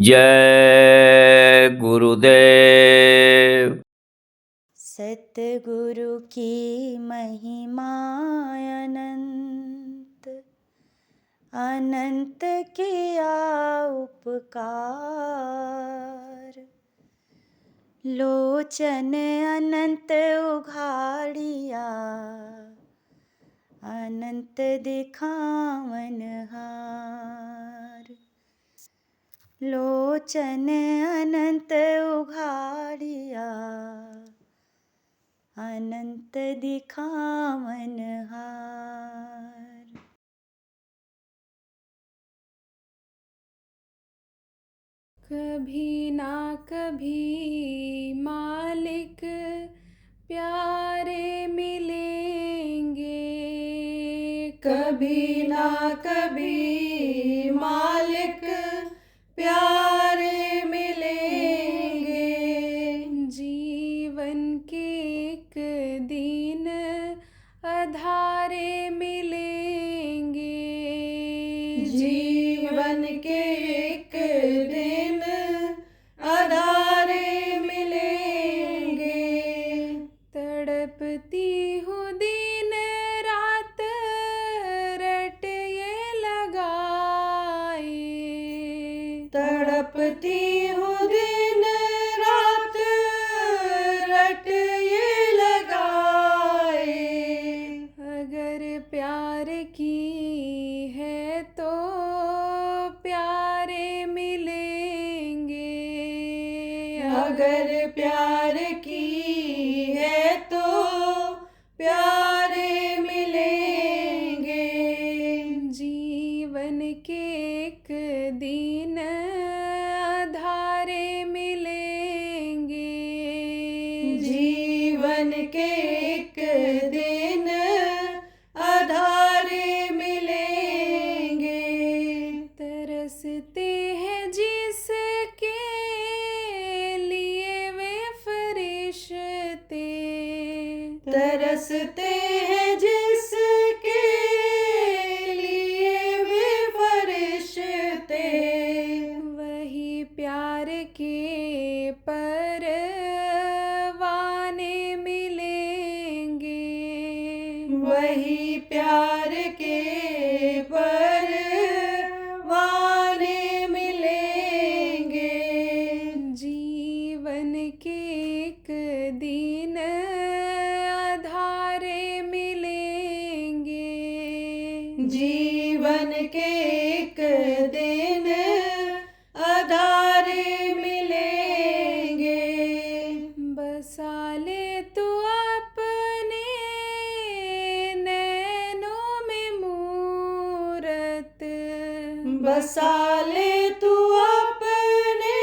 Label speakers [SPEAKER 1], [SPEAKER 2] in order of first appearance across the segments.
[SPEAKER 1] जय गुरुदेव।
[SPEAKER 2] सतगुरु की महिमा अनंत, अनंत किया उपकार। लोचन अनंत उघाड़िया, अनंत दिखावन हार। लोचन अनंत उघाड़िया, अनंत दिखावन हार।
[SPEAKER 3] कभी ना कभी मालिक प्यारे मिलेंगे, कभी ना कभी मालिक प्यारे मिलेंगे। जीवन के एक दिन अधारे मिलेंगे, जीवन के एक दिन अधारे मिलेंगे। तड़पती हूँ दिन रात रट ये लगाए, तड़पती हूँ दिन रात रट ये लगाए। अगर प्यार की है तो प्यारे मिलेंगे, अगर प्यार की है तो प्यारे मिलेंगे। जीवन के एक दिन अधारे मिलेंगे, जीवन के एक दिन अधारे मिलेंगे। तरसते हैं जिसके लिए वे फरिश्ते, तरसते हैं जिसके लिए वे फरिश्ते। वही प्यार के परवाने मिलेंगे, वही प्यार के परवाने मिलेंगे। जीवन के एक दिन अधारे मिलेंगे, जीवन के एक दिन अधारे मिलेंगे। बसा ले तू अपने नैनों में मूरत, बसा ले तू अपने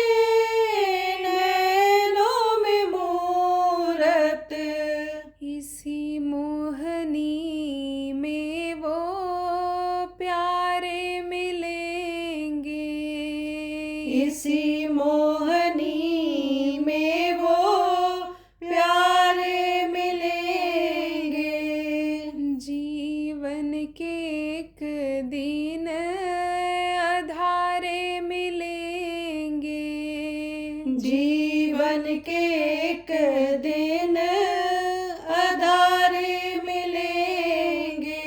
[SPEAKER 3] नैनों में मूरत। इसी मोहनी में वो प्यारे मिलेंगे, इसी मोहनी में वो प्यारे मिलेंगे। जीवन के एक दिन अधारे मिलेंगे, जीवन के एक दिन अधारे मिलेंगे।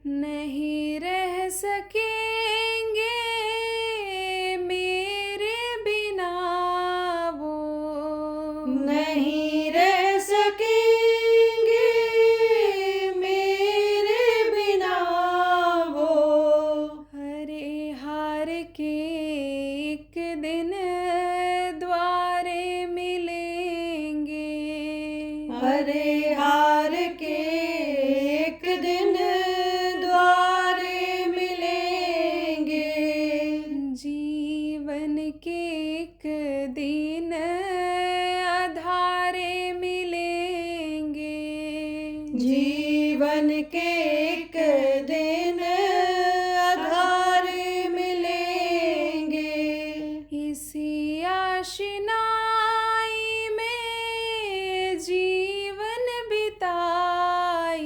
[SPEAKER 3] नहीं रह सकेंगे मेरे बिना वो, नहीं रह सकेंगे मेरे बिना वो। हरे हार के एक दिन द्वारे मिलेंगे, हरे हार के एक दिन द्वारे मिलेंगे। जीवन के एक दिन अधारे मिलेंगे, जीवन के एक दिन अधारे मिलेंगे। इसी आशिनाई में जीवन बिताई,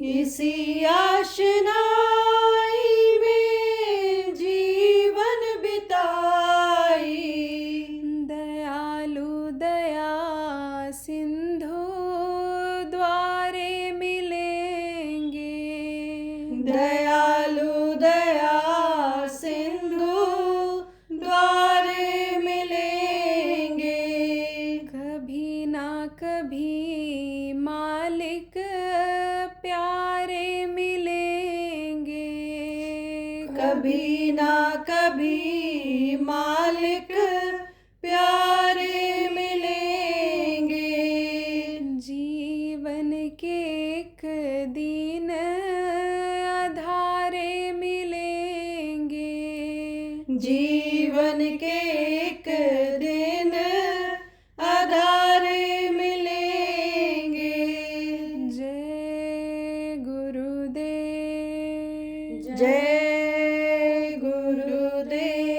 [SPEAKER 3] इसी आशनाई में जीवन बिताई। दयालु दया सिंधु द्वारे मिलेंगे। दयालु दया सिंधु द्वारे मिलेंगे। कभी ना कभी मालिक प्यारे मिलेंगे। कभी ना कभी मालिक प्यारे मिलेंगे। जीवन के एक दिन आधारे मिलेंगे। जीवन के एक दिन आधारे मिलेंगे। जय गुरुदेव। जय गुरुदेव।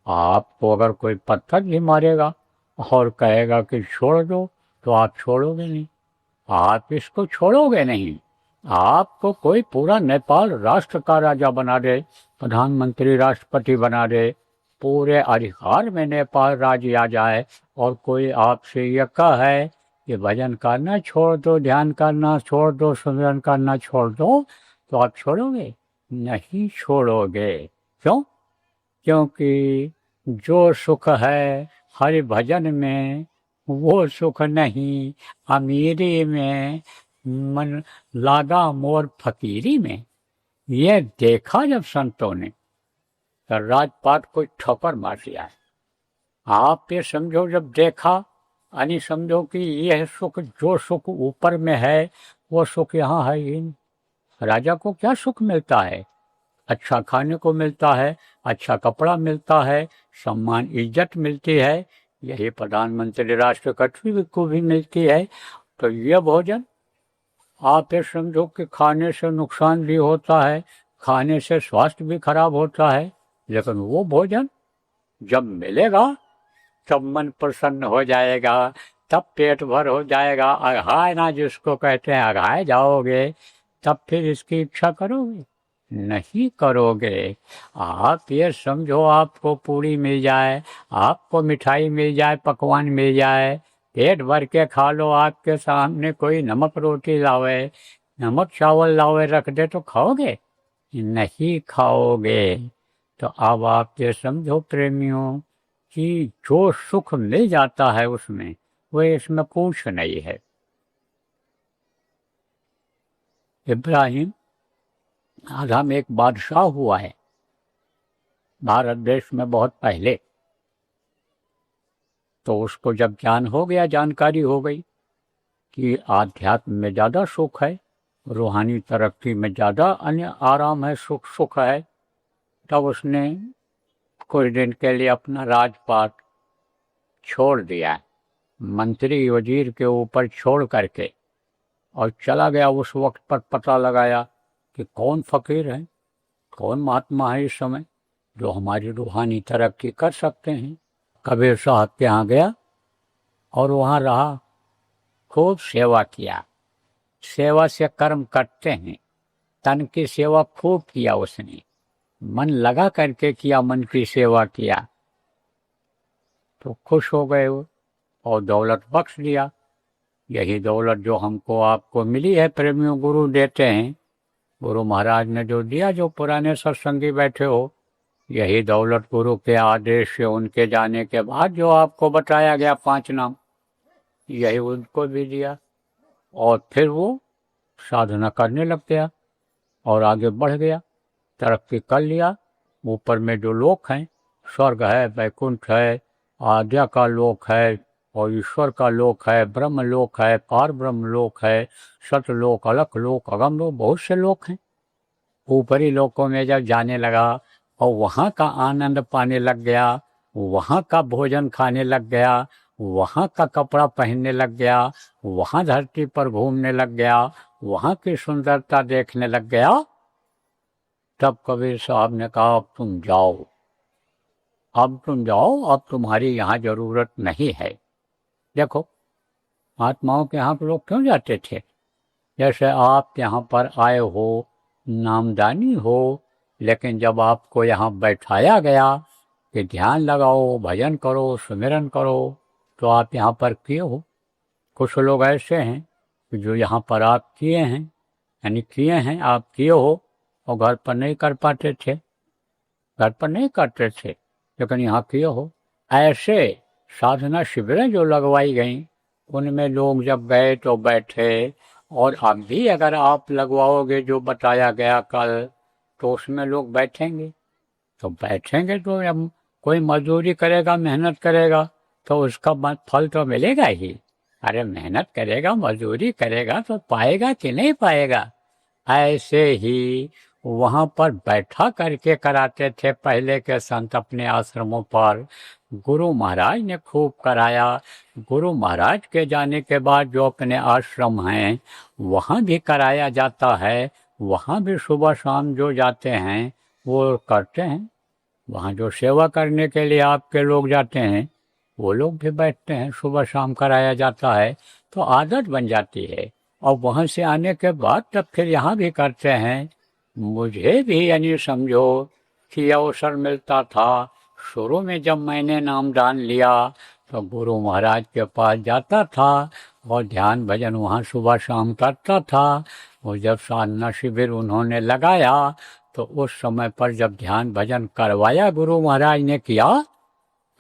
[SPEAKER 1] आपको अगर कोई पत्थर भी मारेगा और कहेगा कि छोड़ दो, तो आप छोड़ोगे नहीं, आप इसको छोड़ोगे नहीं। आपको कोई पूरा नेपाल राष्ट्र का राजा बना दे, प्रधानमंत्री राष्ट्रपति बना दे, पूरे अधिकार में नेपाल राज्य आ जाए, और कोई आपसे ये कहे कि भजन करना छोड़ दो, ध्यान करना छोड़ दो, सुमिरन करना छोड़ दो, तो आप छोड़ोगे नहीं? छोड़ोगे। क्यों? क्योंकि जो सुख है हरि भजन में, वो सुख नहीं अमीरी में, मन लागा मोर फकीरी में। ये देखा जब संतों ने, तो राजपाट को ठोकर मार दिया है। आप ये समझो, जब देखा यानी समझो कि यह सुख, जो सुख ऊपर में है वो सुख यहाँ है ही नहीं। राजा को क्या सुख मिलता है? अच्छा खाने को मिलता है, अच्छा कपड़ा मिलता है, सम्मान इज्जत मिलती है, यही प्रधानमंत्री राष्ट्रपति को भी मिलती है। तो ये भोजन आप ये समझो कि खाने से नुकसान भी होता है, खाने से स्वास्थ्य भी खराब होता है, लेकिन वो भोजन जब मिलेगा तब मन प्रसन्न हो जाएगा, तब पेट भर हो जाएगा। अघाय ना जिसको कहते हैं, अघाय जाओगे, तब फिर इसकी इच्छा करोगे? नहीं करोगे। आप ये समझो, आपको पूरी मिल जाए, आपको मिठाई मिल जाए, पकवान मिल जाए, पेट भर के खा लो, आपके सामने कोई नमक रोटी लावे, नमक चावल लावे रख दे, तो खाओगे? नहीं खाओगे। तो अब आप ये समझो प्रेमियों कि जो सुख मिल जाता है उसमें, वो इसमें कुछ नहीं है। इब्राहिम आदम एक बादशाह हुआ है भारत देश में बहुत पहले। तो उसको जब ज्ञान हो गया, जानकारी हो गई कि आध्यात्म में ज़्यादा सुख है, रूहानी तरक्की में ज़्यादा अन्य आराम है, सुख है, तब उसने कुछ दिन के लिए अपना राजपाट छोड़ दिया, मंत्री वजीर के ऊपर छोड़ करके, और चला गया। उस वक्त पर पता लगाया कि कौन फकीर है, कौन महात्मा है इस समय जो हमारी रूहानी तरक्की कर सकते हैं। कबीर साहब के यहाँ गया और वहाँ रहा, खूब सेवा किया। सेवा से कर्म करते हैं, तन की सेवा खूब किया उसने, मन लगा करके किया, मन की सेवा किया, तो खुश हो गए वो और दौलत बख्श दिया। यही दौलत जो हमको आपको मिली है प्रेमियों, गुरु देते हैं, गुरु महाराज ने जो दिया, जो पुराने सत्संगी बैठे हो, यही दौलत गुरु के आदेश से उनके जाने के बाद जो आपको बताया गया 5 नाम, यही उनको भी दिया। और फिर वो साधना करने लग गया और आगे बढ़ गया, तरक्की कर लिया। ऊपर में जो लोक हैं, स्वर्ग है, वैकुंठ है, आद्या का लोक है, और ईश्वर का लोक है, ब्रह्म लोक है, पार ब्रह्म लोक है, सतलोक, अलख लोक, अगम लोक, बहुत से लोक हैं। ऊपरी लोकों में जब जाने लगा और वहाँ का आनंद पाने लग गया, वहाँ का भोजन खाने लग गया, वहाँ का कपड़ा पहनने लग गया, वहाँ धरती पर घूमने लग गया, वहाँ की सुंदरता देखने लग गया, तब कबीर साहब ने कहा अब तुम जाओ, अब तुम जाओ, अब तुम्हारी यहाँ जरूरत नहीं है। देखो महात्माओं के यहाँ लोग क्यों जाते थे? जैसे आप यहाँ पर आए हो, नामदानी हो, लेकिन जब आपको यहाँ बैठाया गया कि ध्यान लगाओ, भजन करो, सुमिरन करो, तो आप यहाँ पर किए हो। कुछ लोग ऐसे हैं कि जो यहाँ पर आप किए हैं, यानी किए हैं, आप किए हो, और घर पर नहीं कर पाते थे, घर पर नहीं करते थे, लेकिन यहाँ किए हो। ऐसे साधना शिविरें जो लगवाई गई, उनमें लोग जब गए तो बैठे, और अब भी अगर आप लगवाओगे जो बताया गया कल, तो उसमें लोग बैठेंगे, तो बैठेंगे तो अब कोई मजदूरी करेगा, मेहनत करेगा, तो उसका फल तो मिलेगा ही। अरे मेहनत करेगा, मजदूरी करेगा तो पाएगा कि नहीं पाएगा। ऐसे ही वहाँ पर बैठा करके कराते थे पहले के संत अपने आश्रमों पर। गुरु महाराज ने खूब कराया। गुरु महाराज के जाने के बाद जो अपने आश्रम हैं वहाँ भी कराया जाता है, वहाँ भी सुबह शाम जो जाते हैं वो करते हैं। वहाँ जो सेवा करने के लिए आपके लोग जाते हैं वो लोग भी बैठते हैं, सुबह शाम कराया जाता है, तो आदत बन जाती है। और वहाँ से आने के बाद तब फिर यहाँ भी करते हैं। मुझे भी यानी समझो कि अवसर मिलता था। शुरू में जब मैंने नामदान लिया तो गुरु महाराज के पास जाता था और ध्यान भजन वहाँ सुबह शाम करता था। और जब साधना शिविर उन्होंने लगाया तो उस समय पर जब ध्यान भजन करवाया गुरु महाराज ने किया,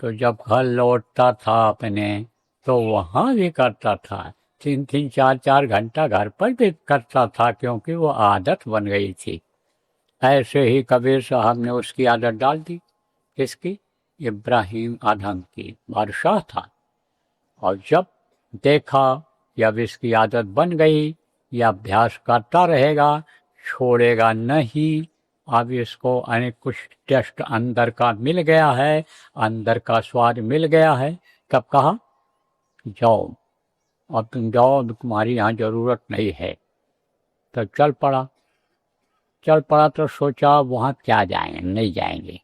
[SPEAKER 1] तो जब घर लौटता था अपने तो वहाँ भी करता था। 3-3 4-4 घंटा घर पर भी करता था, क्योंकि वो आदत बन गई थी। ऐसे ही कबीर साहब ने उसकी आदत डाल दी। किसकी? इब्राहिम आदम की। बादशाह था, और जब देखा कि अब इसकी आदत बन गई, यह अभ्यास करता रहेगा, छोड़ेगा नहीं, अब इसको अनेक कुछ टेस्ट अंदर का मिल गया है, अंदर का स्वाद मिल गया है, तब कहा जाओ, अब तुम जाओ, तुम्हारी यहाँ जरूरत नहीं है। तो चल पड़ा तो सोचा वहाँ क्या जाएंगे, नहीं जाएंगे।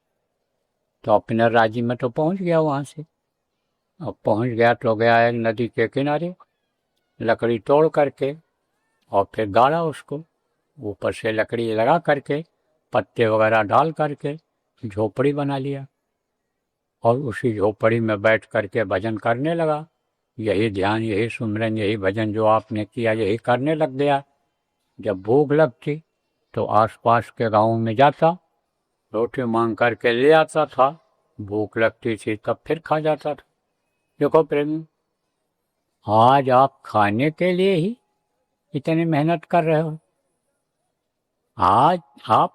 [SPEAKER 1] तो अपने राज्य में तो पहुँच गया वहाँ से। अब पहुँच गया तो गया एक नदी के किनारे, लकड़ी तोड़ करके और फिर गाड़ा उसको, ऊपर से लकड़ी लगा करके, पत्ते वगैरह डाल करके झोपड़ी बना लिया, और उसी झोपड़ी में बैठ करके भजन करने लगा। यही ध्यान, यही सुमिरन, यही भजन जो आपने किया, यही करने लग गया। जब भूख लगती तो आसपास के गाँव में जाता, रोटी मांग करके ले आता था, भूख लगती थी तब फिर खा जाता था। देखो प्रेमी, आज आप खाने के लिए ही इतनी मेहनत कर रहे हो। आज आप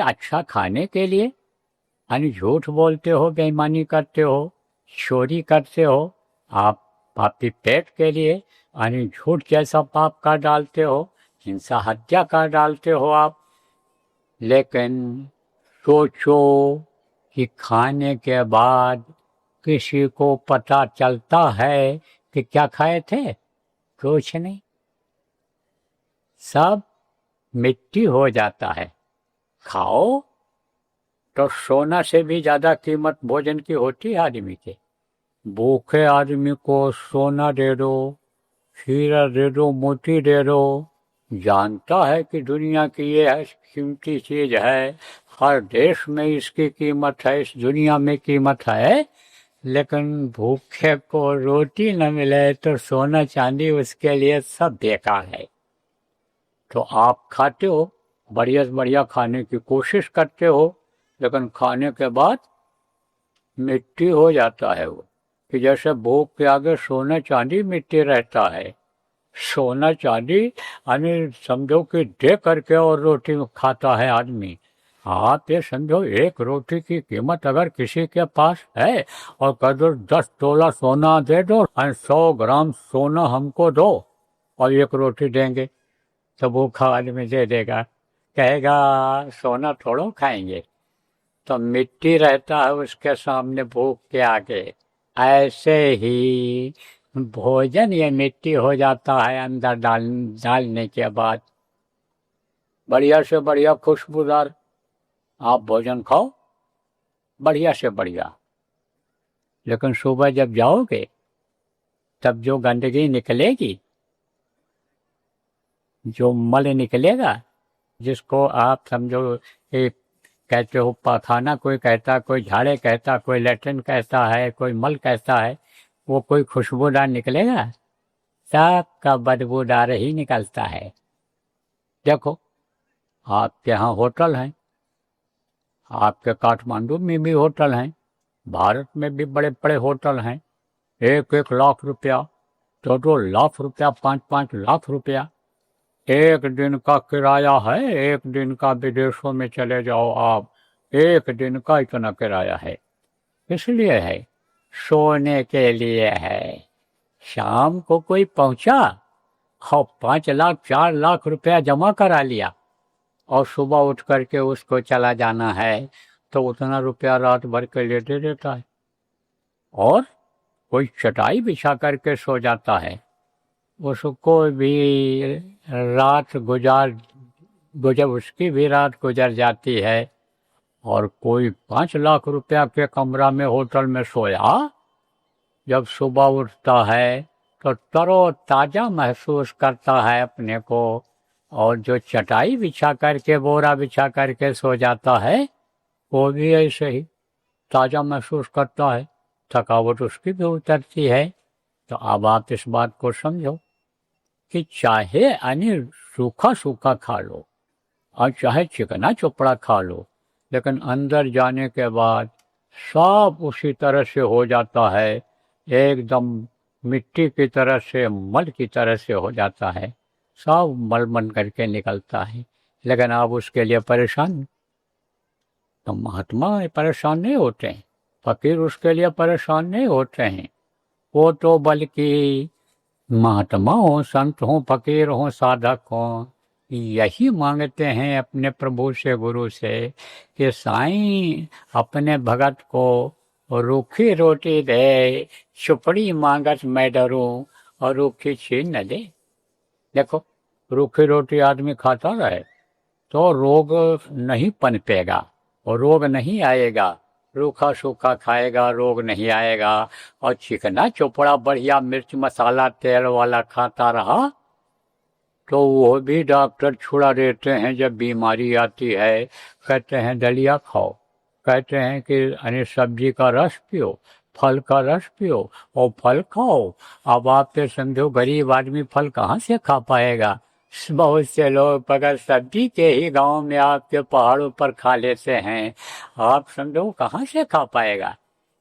[SPEAKER 1] अच्छा खाने के लिए यानी झूठ बोलते हो, बेईमानी करते हो, चोरी करते हो। आप पापी पेट के लिए यानी झूठ जैसा पाप कर डालते हो, हिंसा हत्या कर डालते हो आप। लेकिन सोचो कि खाने के बाद किसी को पता चलता है कि क्या खाए थे? कुछ नहीं, सब मिट्टी हो जाता है। खाओ तो सोना से भी ज्यादा कीमत भोजन की होती है आदमी के। भूखे आदमी को सोना दे दो, हीरा दे दो, मोती दे दो, जानता है कि दुनिया की ये है कीमती चीज है, हर देश में इसकी कीमत है, इस दुनिया में कीमत है, लेकिन भूखे को रोटी न मिले तो सोना चांदी उसके लिए सब बेकार है। तो आप खाते हो, बढ़िया से बढ़िया खाने की कोशिश करते हो, लेकिन खाने के बाद मिट्टी हो जाता है वो। कि जैसे भूख के आगे सोना चांदी मिट्टी रहता है। सोना चांदी यानी समझो कि दे करके और रोटी खाता है आदमी। आप ये समझो, एक रोटी की कीमत अगर किसी के पास है और कह दो 10 तोला सोना दे दो और 100 ग्राम सोना हमको दो और एक रोटी देंगे, तो भूखा आदमी दे देगा, कहेगा सोना थोड़ो खाएंगे। तो मिट्टी रहता है उसके सामने भूख के आगे। ऐसे ही भोजन ये मिट्टी हो जाता है अंदर डालने के बाद। बढ़िया से बढ़िया खुशबूदार आप भोजन खाओ, बढ़िया से बढ़िया। लेकिन सुबह जब जाओगे तब जो गंदगी निकलेगी, जो मल निकलेगा, जिसको आप समझो कि कहते हो पाखाना, कोई कहता, कोई झाड़े कहता, कोई लैट्रिन कहता है, कोई मल कहता है, वो कोई खुशबूदार निकलेगा? सबका बदबूदार ही निकलता है। देखो, आपके यहाँ होटल हैं, आपके काठमांडू में भी होटल हैं, भारत में भी बड़े बड़े होटल हैं। 1-1 लाख रुपया, 2-2 लाख रुपया, 5-5 लाख रुपया एक दिन का किराया है। एक दिन का विदेशों में चले जाओ आप, एक दिन का इतना किराया है। इसलिए है, सोने के लिए है। शाम को कोई पहुंचा और 5 लाख 4 लाख रुपया जमा करा लिया और सुबह उठ करके उसको चला जाना है, तो उतना रुपया रात भर के लिए दे देता है। और कोई चटाई बिछा करके सो जाता है, उसको भी रात गुजर उसकी भी रात गुजर जाती है। और कोई 5 लाख रुपया के कमरा में होटल में सोया, जब सुबह उठता है तो तरोताजा महसूस करता है अपने को। और जो चटाई बिछा करके, बोरा बिछा करके सो जाता है, वो भी ऐसे ही ताज़ा महसूस करता है, थकावट उसकी भी उतरती है। तो अब आप इस बात को समझो कि चाहे अन्य सूखा सूखा खा लो और चाहे चिकना चोपड़ा खा लो, लेकिन अंदर जाने के बाद सब उसी तरह से हो जाता है, एकदम मिट्टी की तरह से, मल की तरह से हो जाता है, सब मल बन करके निकलता है। लेकिन आप उसके लिए परेशान, तो महात्मा परेशान नहीं होते हैं, फकीर उसके लिए परेशान नहीं होते हैं। वो तो बल्कि महात्मा हो, संत हो, फकीर हो, साधक हो, यही मांगते हैं अपने प्रभु से, गुरु से, कि साईं अपने भगत को रूखी रोटी दे, चुपड़ी मांगत मैं डरूं और रूखी छीन न दे। देखो, रूखी रोटी आदमी खाता रहे तो रोग नहीं पनपेगा और रोग नहीं आएगा। रूखा सूखा खाएगा, रोग नहीं आएगा। और चिकना चोपड़ा बढ़िया मिर्च मसाला तेल वाला खाता रहा तो वो भी डॉक्टर छुड़ा देते हैं। जब बीमारी आती है, कहते हैं दलिया खाओ, कहते हैं कि अन्य सब्जी का रस पियो, फल का रस पियो और फल खाओ। अब आप तो समझो गरीब आदमी फल कहाँ से खा पाएगा? बहुत से लोग बगैर सब्जी के ही गांव में आपके पहाड़ों पर खा लेते हैं। आप समझो कहाँ से खा पाएगा?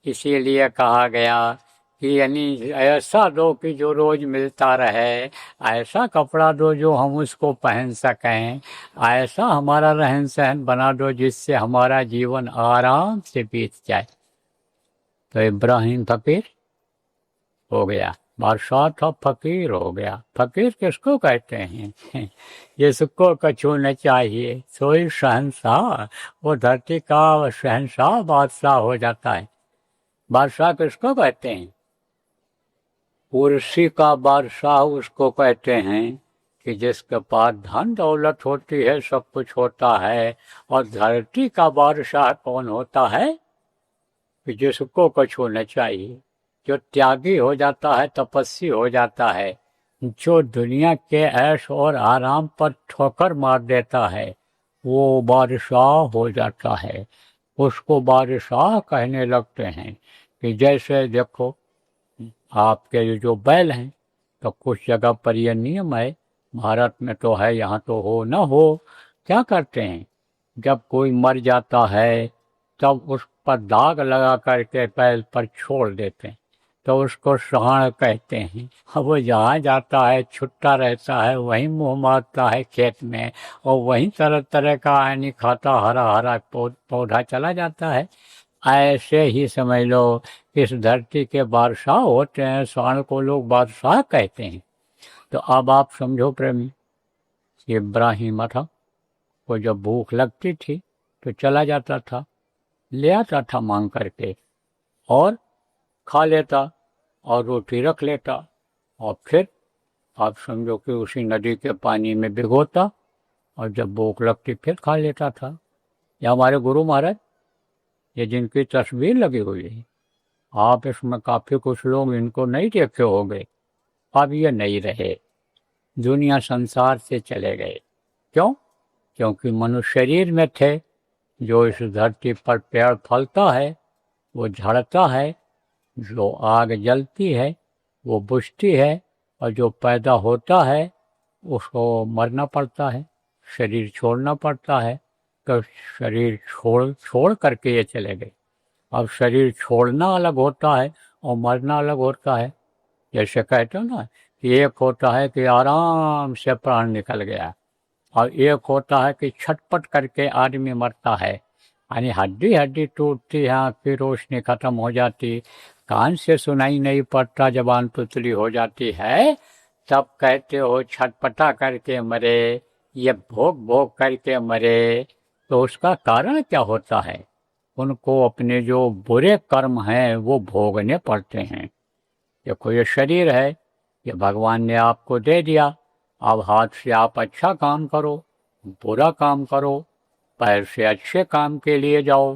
[SPEAKER 1] इसीलिए कहा गया कि यानी ऐसा दो कि जो रोज मिलता रहे, ऐसा कपड़ा दो जो हम उसको पहन सकें, ऐसा हमारा रहन सहन बना दो जिससे हमारा जीवन आराम से बीत जाए। तो इब्राहिम फकीर हो गया, बादशाह था फकीर हो गया। फकीर किसको कहते हैं? जिसको कछु न चाहिए सोई शहंशाह, वो धरती का शहंशाह बादशाह हो जाता है। बादशाह किसको कहते हैं? कुर्सी का बादशाह उसको कहते हैं कि जिसके पास धन दौलत होती है, सब कुछ होता है। और धरती का बादशाह कौन होता है? कि जिसको कछु न चाहिए, जो त्यागी हो जाता है, तपस्वी हो जाता है, जो दुनिया के ऐश और आराम पर ठोकर मार देता है, वो बादशाह हो जाता है। उसको बादशाह कहने लगते हैं। कि जैसे देखो, आपके ये जो बैल हैं, तो कुछ जगह पर यह नियम है, भारत में तो है, यहाँ तो हो न हो, क्या करते हैं, जब कोई मर जाता है तब उस पर दाग लगा करके बैल पर छोड़ देते हैं, तो उसको सहाण कहते हैं। अब वो जहाँ जाता है छुट्टा रहता है, वहीं मुँह मारता है खेत में, और वहीं तरह तरह का आनी खाता, हरा हरा पौधा चला जाता है। ऐसे ही समझ लो, इस धरती के बादशाह होते हैं, सांड को लोग बादशाह कहते हैं। तो अब आप समझो प्रेमी, इब्राहिम था, वो जब भूख लगती थी तो चला जाता था, ले आता था मांग करके, और खा लेता और रोटी रख लेता और फिर आप समझो कि उसी नदी के पानी में भिगोता और जब भूख लगती फिर खा लेता था। ये हमारे गुरु महाराज, ये जिनकी तस्वीर लगी हुई है, आप इसमें काफ़ी कुछ लोग इनको नहीं देखे होंगे। अब ये नहीं रहे, दुनिया संसार से चले गए। क्यों? क्योंकि मनुष्य शरीर में थे। जो इस धरती पर पेड़ फलता है वो झड़ता है, जो आग जलती है वो बुझती है, और जो पैदा होता है उसको मरना पड़ता है, शरीर छोड़ना पड़ता है। तो शरीर छोड़ करके ये चले गए। अब शरीर छोड़ना अलग होता है और मरना अलग होता है। जैसे कहते हो ना कि एक होता है कि आराम से प्राण निकल गया और एक होता है कि छटपट करके आदमी मरता है, यानी हड्डी हड्डी टूटती है, आँख की रोशनी खत्म हो जाती, कान से सुनाई नहीं पड़ता, जबान तुतली हो जाती है, तब कहते हो छटपटा करके मरे, ये भोग भोग करके मरे। तो उसका कारण क्या होता है? उनको अपने जो बुरे कर्म हैं वो भोगने पड़ते हैं। देखो ये शरीर है, ये भगवान ने आपको दे दिया। अब हाथ से आप अच्छा काम करो, बुरा काम करो, पैर से अच्छे काम के लिए जाओ,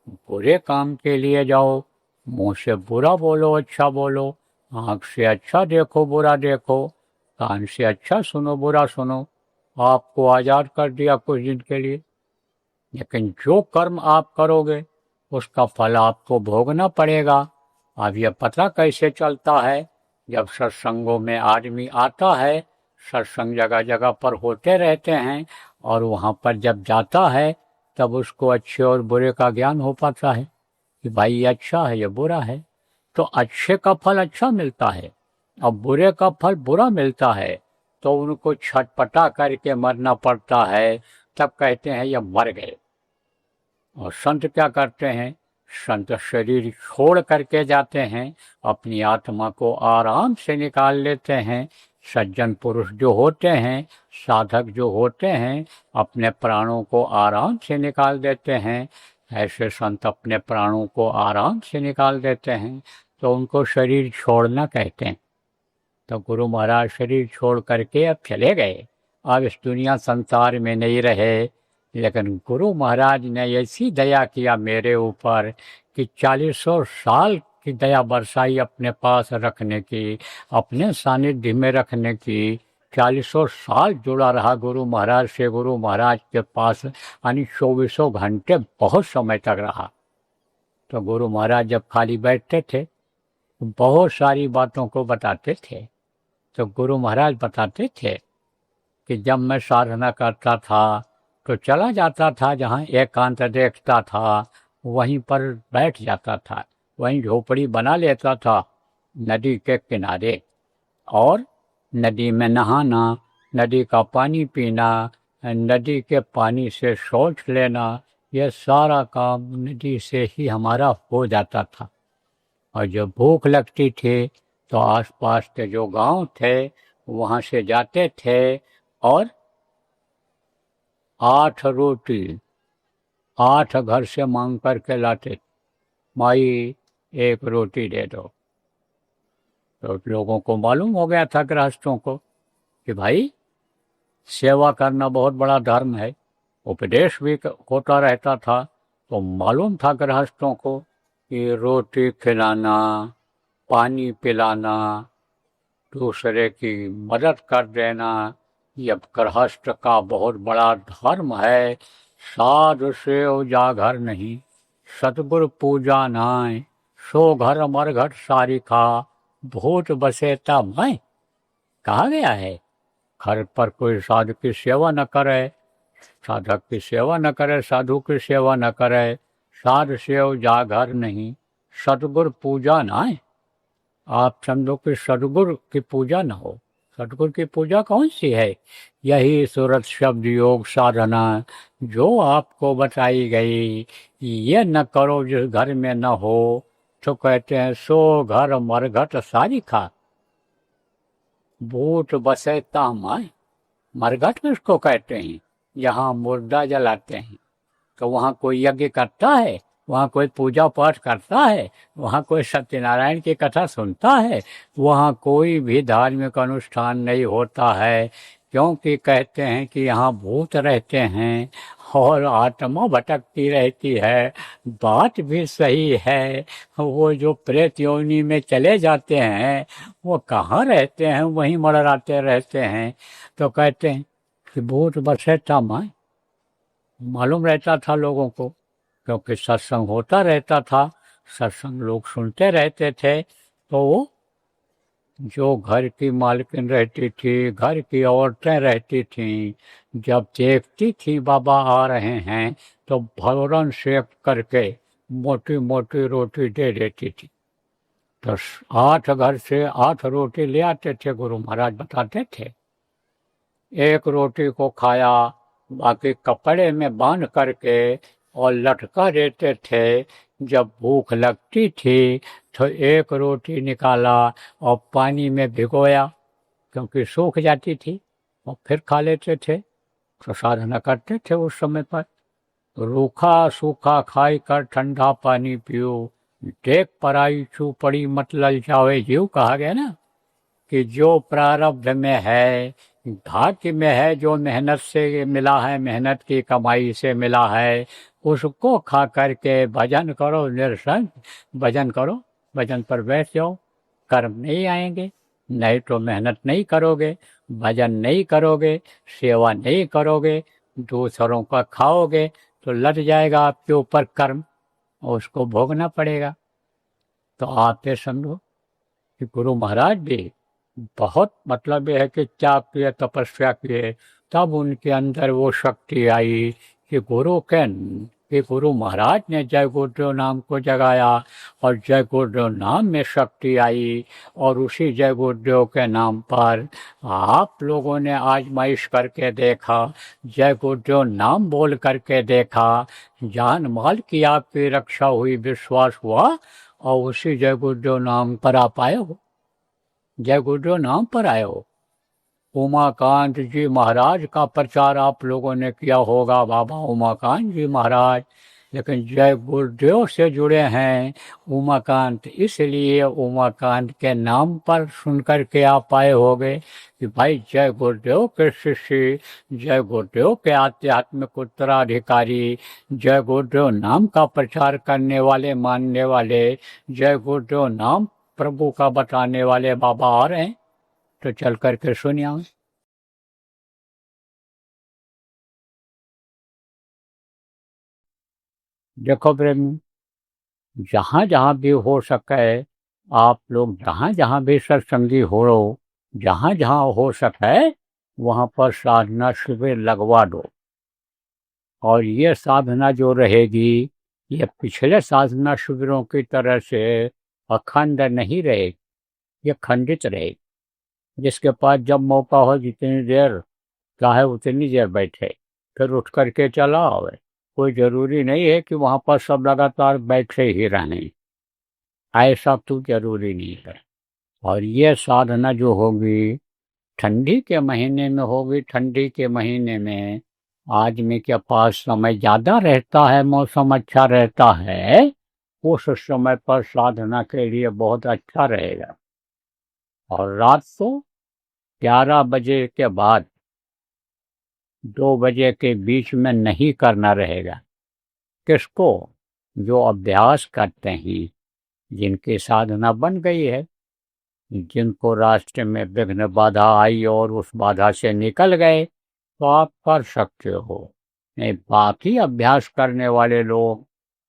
[SPEAKER 1] बुरे काम के लिए जाओ, मुंह से बुरा बोलो अच्छा बोलो, आँख से अच्छा देखो बुरा देखो, कान से अच्छा सुनो बुरा सुनो। आपको आज़ाद कर दिया कुछ दिन के लिए, लेकिन जो कर्म आप करोगे उसका फल आपको भोगना पड़ेगा। अब यह पता कैसे चलता है? जब सत्संगों में आदमी आता है, सत्संग जगह जगह पर होते रहते हैं, और वहाँ पर जब जाता है तब उसको अच्छे और बुरे का ज्ञान हो पाता है कि भाई ये अच्छा है ये बुरा है। तो अच्छे का फल अच्छा मिलता है और बुरे का फल बुरा मिलता है, तो उनको छटपटा करके मरना पड़ता है। तब कहते हैं ये मर गए। और संत क्या करते हैं? संत शरीर छोड़ करके जाते हैं, अपनी आत्मा को आराम से निकाल लेते हैं। सज्जन पुरुष जो होते हैं, साधक जो होते हैं, अपने प्राणों को आराम से निकाल देते हैं। ऐसे संत अपने प्राणों को आराम से निकाल देते हैं, तो उनको शरीर छोड़ना कहते हैं। तो गुरु महाराज शरीर छोड़ करके अब चले गए, अब इस दुनिया संसार में नहीं रहे। लेकिन गुरु महाराज ने ऐसी दया किया मेरे ऊपर कि 40 साल की दया बरसाई अपने पास रखने की, अपने सानिध्य में रखने की। 40 साल जुड़ा रहा गुरु महाराज से, गुरु महाराज के पास, यानी 24 घंटे बहुत समय तक रहा। तो गुरु महाराज जब खाली बैठते थे तो बहुत सारी बातों को बताते थे। तो गुरु महाराज बताते थे कि जब मैं साधना करता था तो चला जाता था, जहाँ एकांत देखता था वहीं पर बैठ जाता था, वहीं झोपड़ी बना लेता था नदी के किनारे, और नदी में नहाना, नदी का पानी पीना, नदी के पानी से शौच लेना, यह सारा काम नदी से ही हमारा हो जाता था। और जब भूख लगती थी तो आसपास के जो गांव थे वहाँ से जाते थे और 8 रोटी 8 घर से मांग करके लाते, माई 1 रोटी दे दो। तो लोगों को मालूम हो गया था, गृहस्थों को, कि भाई सेवा करना बहुत बड़ा धर्म है। उपदेश भी होता रहता था, तो मालूम था गृहस्थों को कि रोटी खिलाना, पानी पिलाना, दूसरे की मदद कर देना, यह गृहस्थ का बहुत बड़ा धर्म है। साधु सेव जाघर नहीं, सतगुरु पूजा नाय, सो घर मरघट सारी खा, भूत बसेता मैं। कहा गया है घर पर कोई साधु की सेवा न करे, साधक की सेवा न करे, साधु की सेवा न करे, साधु सेव जाघर नहीं, सतगुरु पूजा नाय। आप समझो कि सदगुरु की पूजा न हो। सदगुरु की पूजा कौन सी है? यही सूरत शब्द योग साधना जो आपको बताई गई, ये न करो जिस घर में न हो। तो कहते हैं सो घर मरघट सारी खा, भूत बसे तामाय। मरघट में उसको कहते हैं, यहाँ मुर्दा जलाते हैं। तो वहाँ कोई यज्ञ करता है? वहाँ कोई पूजा पाठ करता है, वहाँ कोई सत्यनारायण की कथा सुनता है, वहाँ कोई भी धार्मिक अनुष्ठान नहीं होता है, क्योंकि कहते हैं कि यहाँ भूत रहते हैं और आत्मा भटकती रहती है। बात भी सही है। वो जो प्रेत योनि में चले जाते हैं वो कहाँ रहते हैं, वहीं मड़राते रहते हैं। तो कहते हैं कि भूत बसे था माँ, मालूम रहता था लोगों को, क्योंकि सत्संग होता रहता था, सत्संग लोग सुनते रहते थे। तो वो जो घर की मालकिन रहती थी, घर की औरतें रहती थीं, जब देखती थी बाबा आ रहे हैं तो फौरन सेक करके मोटी मोटी रोटी दे देती थी। तो 8 घर से 8 रोटी ले आते थे, गुरु महाराज बताते थे। एक रोटी को खाया, बाकी कपड़े में बांध करके और लटका देते थे। जब भूख लगती थी तो एक रोटी निकाला और पानी में भिगोया, क्योंकि सूख जाती थी, और फिर खा लेते थे। तो साधना करते थे उस समय पर। रूखा सूखा खाई कर ठंडा पानी पियो, देख पराई छू पड़ी मत ललचावे जीव, कहा गया ना कि जो प्रारब्ध में है, भाग्य में है, जो मेहनत से मिला है, मेहनत की कमाई से मिला है, उसको खा करके भजन करो, निरसन भजन करो, भजन पर बैठ जाओ। कर्म नहीं आएंगे, नहीं तो मेहनत नहीं करोगे, भजन नहीं करोगे, सेवा नहीं करोगे, दूसरों का खाओगे तो लग जाएगा आपके ऊपर कर्म, और उसको भोगना पड़ेगा। तो आप ये समझो कि गुरु महाराज भी बहुत, मतलब ये है कि त्याग किए, तपस्या किए, तब उनके अंदर वो शक्ति आई कि गुरु महाराज ने जय गुरुदेव नाम को जगाया, और जय गुरुदेव नाम में शक्ति आई। और उसी जय गुरुदेव के नाम पर आप लोगों ने आजमाइश करके देखा, जय गुरुदेव नाम बोल करके देखा, जान माल की आपकी रक्षा हुई, विश्वास हुआ, और उसी जय गुरुदेव नाम पर आप आए हो, जय गुरुदेव नाम पर आए हो। उमाकांत जी महाराज का प्रचार आप लोगों ने किया होगा, बाबा उमाकांत जी महाराज, लेकिन जय गुरुदेव से जुड़े हैं उमाकांत, इसलिए उमाकांत के नाम पर सुनकर के आप आए होगे कि भाई जय गुरुदेव के शिष्य, जय गुरुदेव के आध्यात्मिक उत्तराधिकारी, जय गुरुदेव नाम का प्रचार करने वाले, मानने वाले, जय गुरुदेव नाम प्रभु का बताने वाले बाबा आ रहे हैं, तो चल करके सुनिए। देखो प्रेम, जहाँ जहाँ भी हो सके, आप लोग जहाँ जहाँ भी सत्संगी हो, जहाँ जहाँ हो सके वहाँ पर साधना शिविर लगवा दो। और ये साधना जो रहेगी, ये पिछले साधना शिविरों की तरह से अखंड नहीं रहेगी, ये खंडित रहेगी। जिसके पास जब मौका हो, जितनी देर चाहे उतनी देर बैठे, फिर उठ करके चला आवे। कोई जरूरी नहीं है कि वहाँ पर सब लगातार बैठे ही रहें, ऐसा तो जरूरी नहीं है। और ये साधना जो होगी ठंडी के महीने में होगी। ठंडी के महीने में आदमी के पास समय ज़्यादा रहता है, मौसम अच्छा रहता है, उस समय पर साधना के लिए बहुत अच्छा रहेगा। और रात को 11 बजे के बाद 2 बजे के बीच में नहीं करना रहेगा। किसको? जो अभ्यास करते हैं, जिनकी साधना बन गई है, जिनको रास्ते में विघ्न बाधा आई और उस बाधा से निकल गए, तो आप कर सकते हो। नहीं, बाकी अभ्यास करने वाले लोग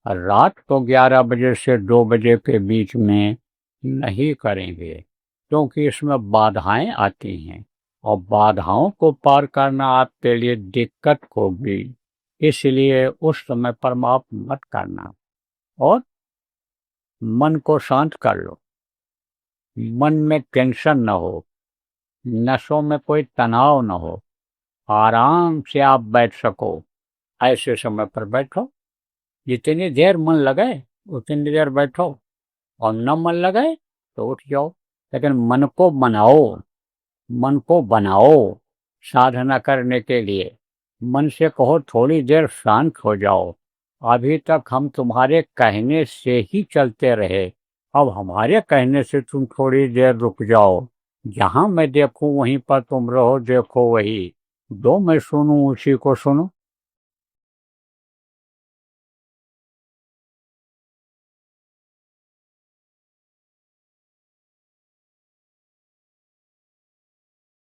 [SPEAKER 1] रात को 11 बजे से 2 बजे के बीच में नहीं करेंगे, क्योंकि इसमें बाधाएं आती हैं और बाधाओं को पार करना आपके लिए दिक्कत होगी। इसलिए उस समय पर आप मत करना, और मन को शांत कर लो, मन में टेंशन न हो, नसों में कोई तनाव न हो, आराम से आप बैठ सको, ऐसे समय पर बैठो। जितनी देर मन लगे उतनी देर बैठो, और न मन लगे तो उठ जाओ। लेकिन मन को बनाओ, मन को बनाओ साधना करने के लिए। मन से कहो थोड़ी देर शांत हो जाओ, अभी तक हम तुम्हारे कहने से ही चलते रहे, अब हमारे कहने से तुम थोड़ी देर रुक जाओ। जहाँ मैं देखूं वहीं पर तुम रहो, देखो वही। दो मैं सुनूं उसी को सुनो।